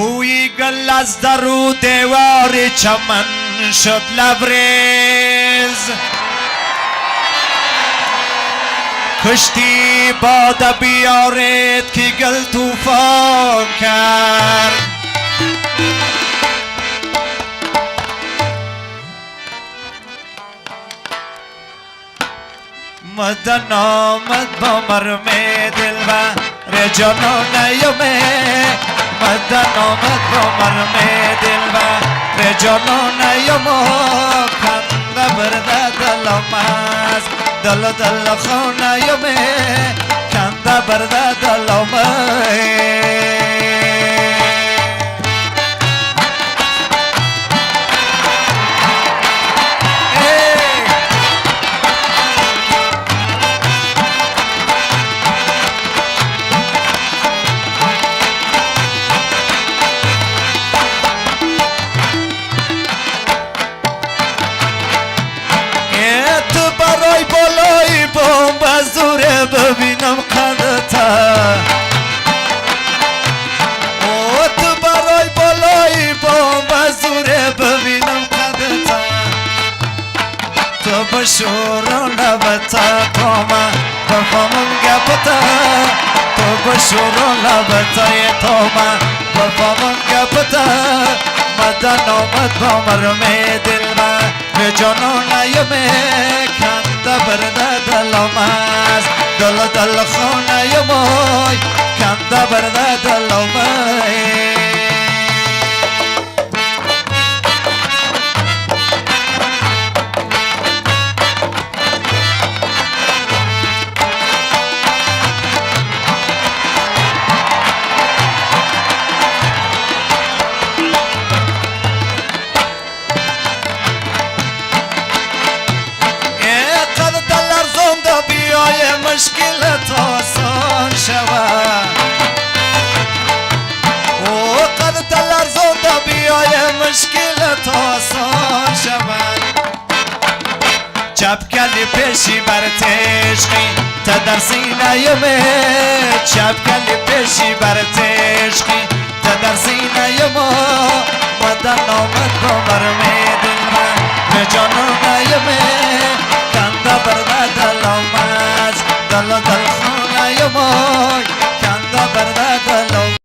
بوی گل از در و دیوار چمن شد لبریز کشتی باد بیارید که گل توفان کرد مدن آمد با مرمه دلبر جانانیومه مدن آمد با مرمه دلبر جانانیومو کنده برده دلومز دل دل خانیومه کنده برده دلومه ببینم قدتا او تو برای بالای بام بزوره ببینم قدتا تو بشور لبتا توما بفهمم گپتا تو بشور لبتا توما بفهمم گپتا مدن آمد با مرمه دلبر به جانانیومه کنده برده دلومز دل دل خانیومای کنده برده دلومای مشکلت آسان شود او قد تلرزون تا بیای مشکلت آسان شود چپ کلی پیشی بر تشقی تا در سینه یمه چپ کلی پیشی بر تشقی تا در سینه یما مدن آمد با مرمه دل من به جانون یمه کنده برده دل آمد دل دل خانه یمای کنده برده دل آمد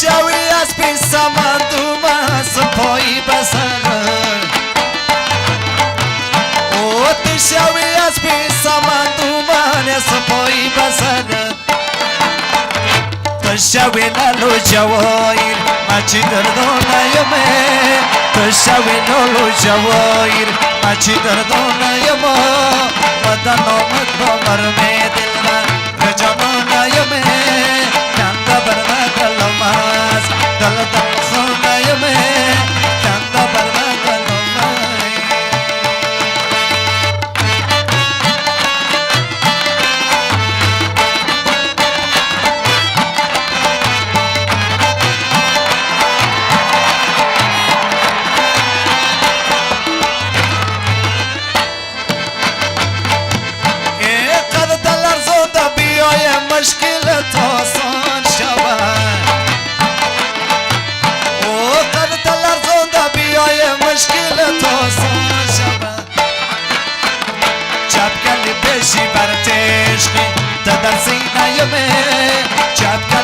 شوی از پیش من دوم سپایی بسر او شوی از پیش من دوم سپایی بسر تو شوی لالو جوایر مچی دردانه یمه تو شوی لالو جوایر مچی دردانه یما مدن آمد با مرمه دل من رجانانه یمه کنده برده دلماز دل دل خانه یمه کنده برده دلماز قد دلر زوده بیای مشکلت آسان شود او قد دلر زوده بیای مشکلت آسان شود چپ کلی پیشی بر تشقی تا در سینه یمه چپ